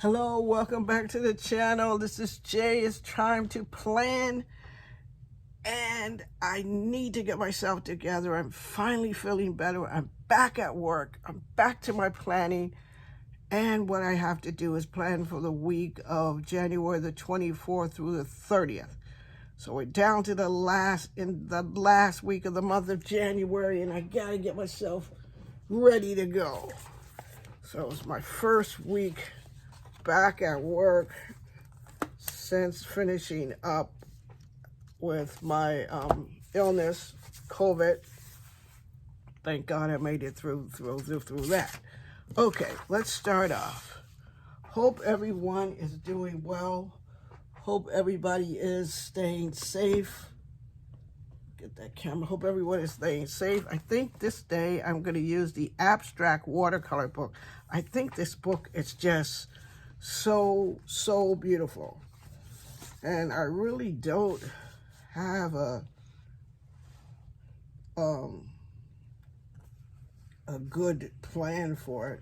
Hello, welcome back to the channel. This is Jay. It's time to plan, and I need to get myself together. I'm finally feeling better. I'm back at work. I'm back to my planning, and what I have to do is plan for the week of January the 24th through the 30th. So we're down to the last week of the month of January, and I gotta get myself ready to go. So it's my first week back at work since finishing up with my illness, COVID. Thank God I made it through that. Okay, let's start off. Hope everyone is doing well. Hope everybody is staying safe. Get that camera. Hope everyone is staying safe. I think this day I'm going to use the abstract watercolor book. I think this book is just so beautiful, and I really don't have a good plan for it.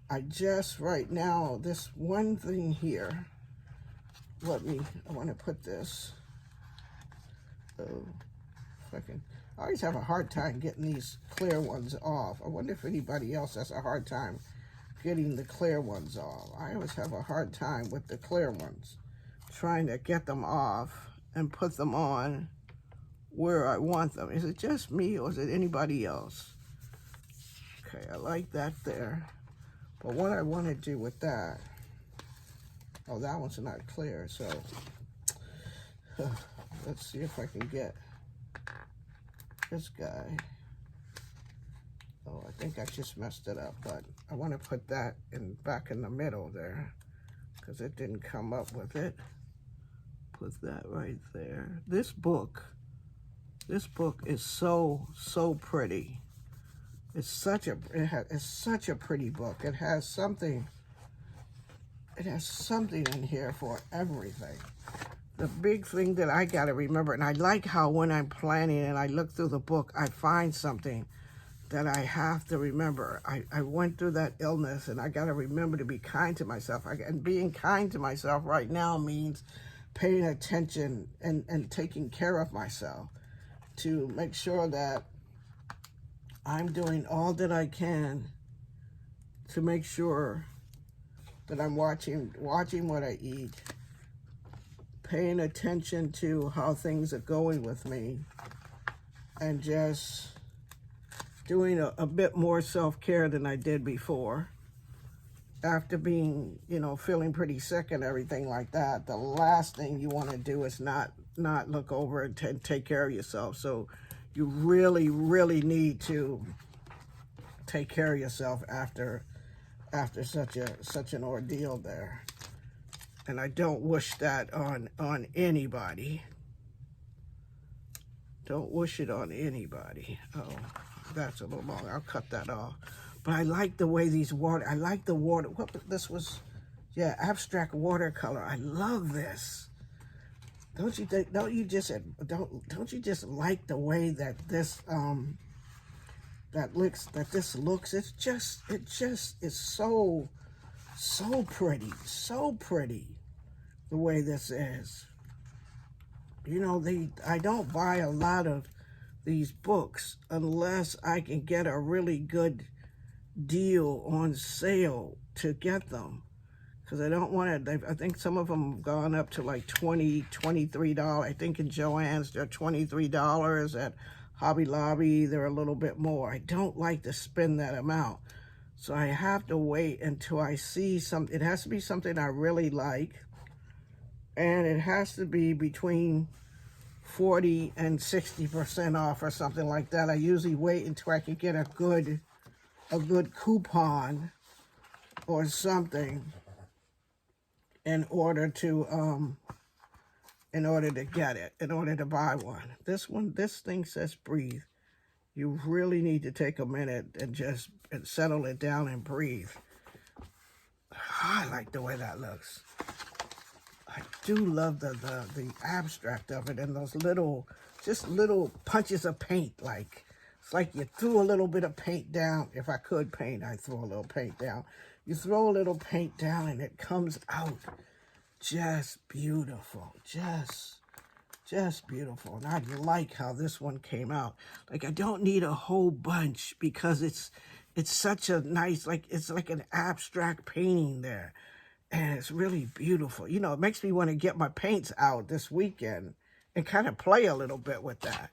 I just right now, this one thing here, I want to put this, I always have a hard time getting these clear ones off. I wonder if anybody else has a hard time getting the clear ones off. I always have a hard time with the clear ones, trying to get them off and put them on where I want them. Is it just me or is it anybody else? Okay, I like that there. But what I want to do with that, oh, that one's not clear, so let's see if I can get this guy. Oh, I think I just messed it up, but I want to put that back in the middle there because it didn't come up with it. Put that right there. This book is so pretty. It's such a pretty book. It has something in here for everything. The big thing that I got to remember, and I like how when I'm planning and I look through the book, I find something that I have to remember. I went through that illness, and I got to remember to be kind to myself. And being kind to myself right now means paying attention and taking care of myself to make sure that I'm doing all that I can to make sure that I'm watching what I eat, paying attention to how things are going with me, and just doing a bit more self-care than I did before. After being, feeling pretty sick and everything like that, the last thing you want to do is not look over and take care of yourself. So you really need to take care of yourself after such an ordeal there. And I don't wish that on anybody. Don't wish it on anybody. Oh, that's a little long. I'll cut that off. But I like the way I like the water. What this was, yeah, abstract watercolor. I love this. Don't you just like the way that this this looks? It just is so pretty, so pretty the way this is. I don't buy a lot of these books unless I can get a really good deal on sale to get them, because I don't want to. I think some of them have gone up to like $23. I think in Joann's they're $23. At Hobby Lobby they're a little bit more. I don't like to spend that amount, so I have to wait until I see something. It has to be something I really like, and it has to be between 40 and 60% off or something like that. I usually wait until I can get a good coupon or something in order to get it, in order to buy one. This thing says breathe. You really need to take a minute and just settle it down and breathe. I like the way that looks. I do love the abstract of it and those little punches of paint. Like, it's like you threw a little bit of paint down. If I could paint, I'd throw a little paint down. you throw a little paint down and it comes out just beautiful, just beautiful. And I like how this one came out. Like, I don't need a whole bunch because it's such a nice, like, it's like an abstract painting there. And it's really beautiful. You know, it makes me want to get my paints out this weekend and kind of play a little bit with that.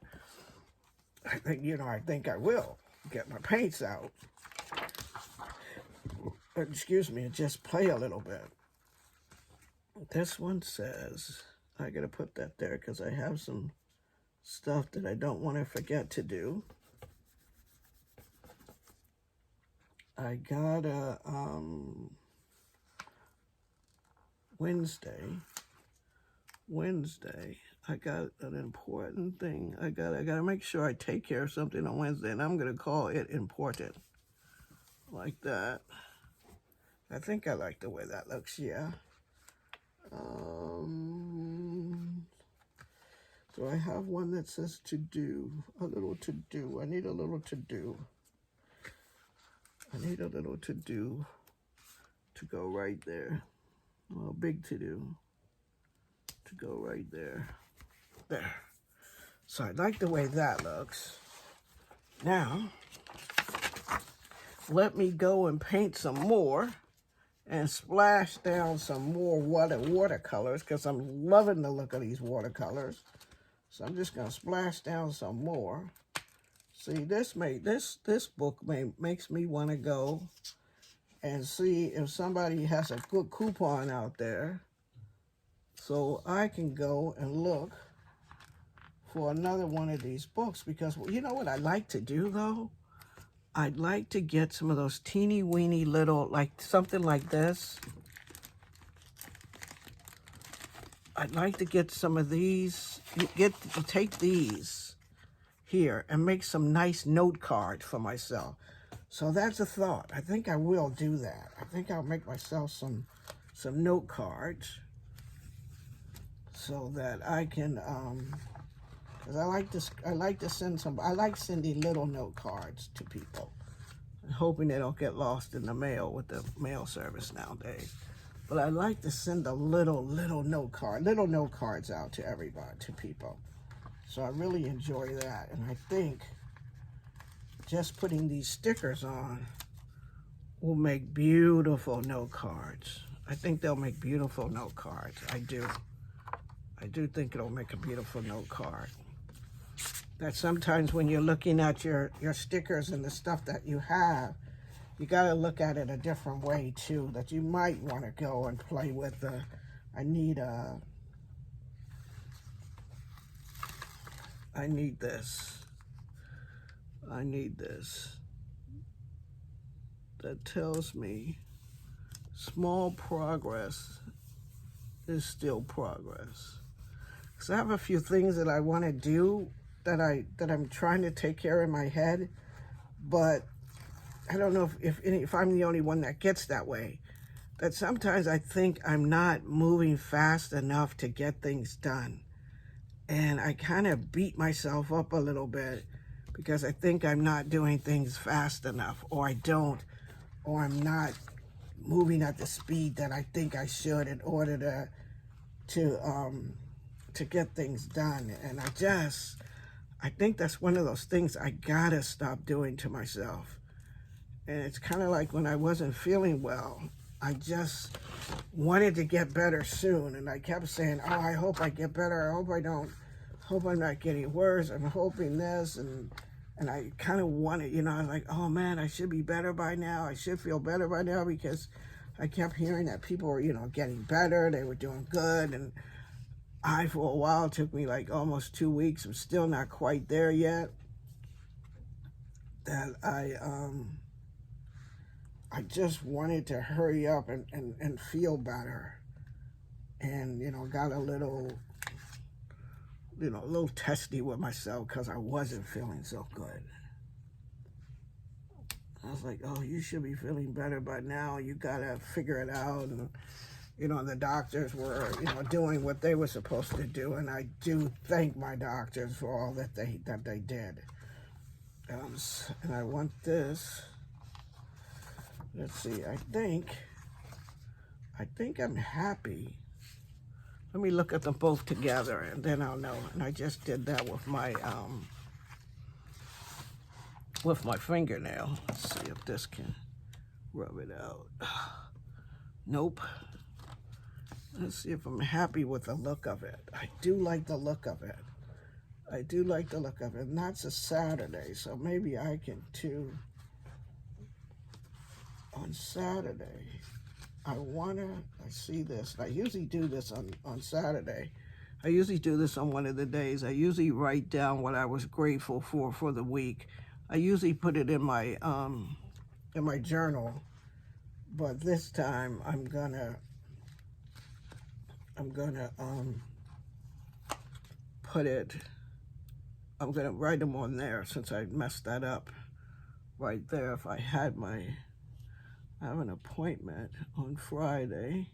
I think I will get my paints out. Excuse me, and just play a little bit. This one says, I gotta put that there because I have some stuff that I don't want to forget to do. I got a Wednesday, I got an important thing. I gotta make sure I take care of something on Wednesday, and I'm gonna call it important. Like that. I think I like the way that looks, yeah. Do I have one that says to do? A little to do. I need a little to do. I need a little to do to go right there. Well, big to do to go right there. There. So I like the way that looks. Now, let me go and paint some more and splash down some more watercolors because I'm loving the look of these watercolors. So I'm just going to splash down some more. See, this book makes me want to go and see if somebody has a good coupon out there so I can go and look for another one of these books. Because you know what I like to do, though? I'd like to get some of those teeny weeny little, like something like this. I'd like to get some of these, take these here and make some nice note cards for myself. So that's a thought. I think I will do that. I think I'll make myself some note cards so that I can, because I like sending little note cards to people. I'm hoping they don't get lost in the mail with the mail service nowadays. But I like to send a little note cards out to everybody, to people. So I really enjoy that. And I think just putting these stickers on will make beautiful note cards. I think they'll make beautiful note cards. I do think it'll make a beautiful note card. That sometimes when you're looking at your stickers and the stuff that you have, you got to look at it a different way too, that you might want to go and play with I need this. That tells me small progress is still progress. Because I have a few things that I want to do that I'm trying to take care of in my head, but I don't know if I'm the only one that gets that way. That sometimes I think I'm not moving fast enough to get things done. And I kind of beat myself up a little bit because I think I'm not doing things fast enough, or I'm not moving at the speed that I think I should in order to get things done. And I think that's one of those things I gotta stop doing to myself. And it's kind of like when I wasn't feeling well, I just wanted to get better soon. And I kept saying, oh, I hope I get better. I hope I'm not getting worse. I'm hoping this. And I kind of wanted, I was like, oh man, I should be better by now. I should feel better by now, because I kept hearing that people were, getting better. They were doing good. And for a while, it took me like almost 2 weeks. I'm still not quite there yet. That I just wanted to hurry up and feel better. And, got a little testy with myself because I wasn't feeling so good. I was like, oh, you should be feeling better by now. You got to figure it out. And, the doctors were, doing what they were supposed to do. And I do thank my doctors for all that they did. And I want this. let's see, I think I'm happy. Let me look at them both together and then I'll know. And I just did that with my fingernail. Let's see if this can rub it out. Nope. Let's see if I'm happy with the look of it. I do like the look of it. I do like the look of it. And that's a Saturday, so maybe I can too. On Saturday, I see this. I usually do this on Saturday. I usually do this on one of the days. I usually write down what I was grateful for the week. I usually put it in my journal, but this time I'm gonna write them on there since I messed that up right there. If I have an appointment on Friday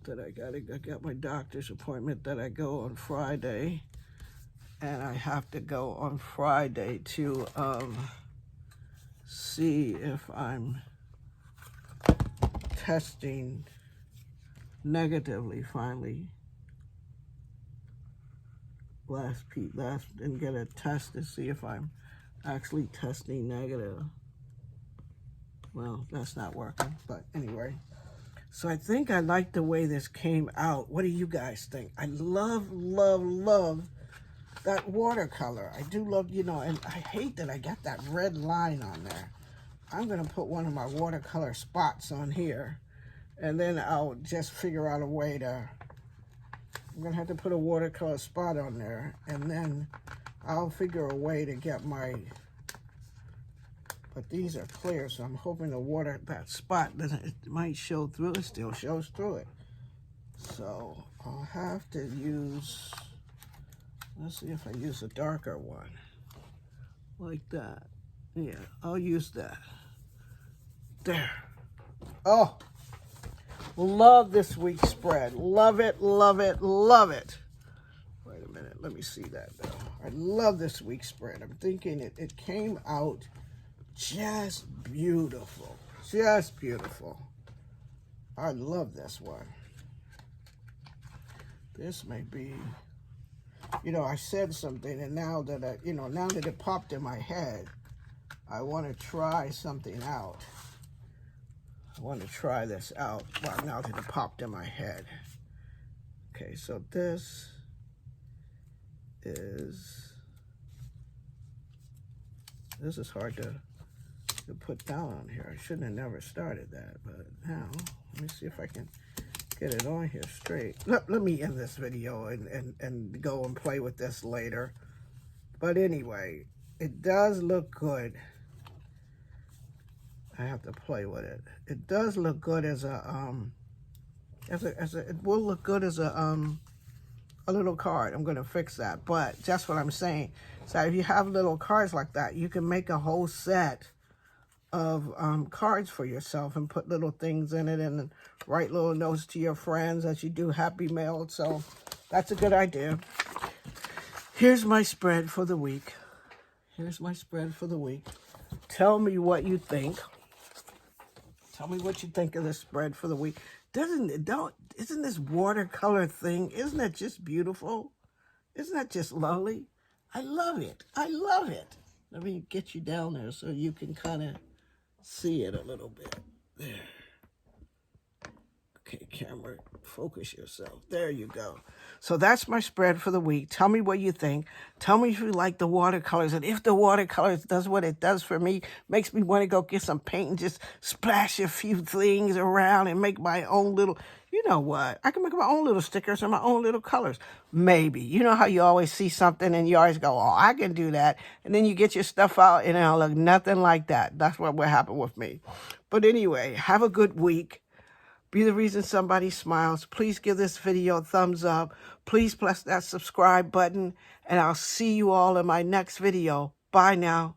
that I got my doctor's appointment that I go on Friday, and I have to go on Friday to see if I'm testing negatively finally. Didn't get a test to see if I'm actually testing negative. Well, that's not working, but anyway. So I think I like the way this came out. What do you guys think? I love, love, love that watercolor. I do love, and I hate that I got that red line on there. I'm gonna put one of my watercolor spots on here, and then I'll just figure out a way to, I'm gonna have to put a watercolor spot on there, and then I'll figure a way to get but these are clear, so I'm hoping that spot it might show through. It still shows through it. So I'll have to use, let's see if I use a darker one, like that. Yeah, I'll use that. There. Oh, love this week's spread. Love it, love it, love it. Wait a minute, let me see that though. I love this week's spread. I'm thinking it came out just beautiful. Just beautiful. I love this one. This may be, I said something, and now that now that it popped in my head, I want to try something out. I want to try this out. Well, now that it popped in my head. Okay, so this is hard to put down on here. I shouldn't have never started that, but now let me see if I can get it on here straight. Let me end this video and go and play with this later. But anyway, it does look good. I have to play with it. It does look good it will look good as a little card. I'm going to fix that, but that's what I'm saying. So if you have little cards like that, you can make a whole set of cards for yourself and put little things in it and write little notes to your friends as you do Happy Mail. So that's a good idea. Here's my spread for the week. Here's my spread for the week. Tell me what you think. Tell me what you think of this spread for the week. Isn't this watercolor thing, isn't that just beautiful? Isn't that just lovely? I love it. I love it. Let me get you down there so you can kind of see it a little bit. There. Okay, camera, focus yourself. There you go. So that's my spread for the week. Tell me what you think. Tell me if you like the watercolors. And if the watercolors does what it does for me, makes me want to go get some paint and just splash a few things around and make my own little, you know what? I can make my own little stickers and my own little colors. Maybe. You know how you always see something and you always go, oh, I can do that. And then you get your stuff out and it'll look nothing like that. That's what will happen with me. But anyway, have a good week. Be the reason somebody smiles. Please give this video a thumbs up. Please press that subscribe button. And I'll see you all in my next video. Bye now.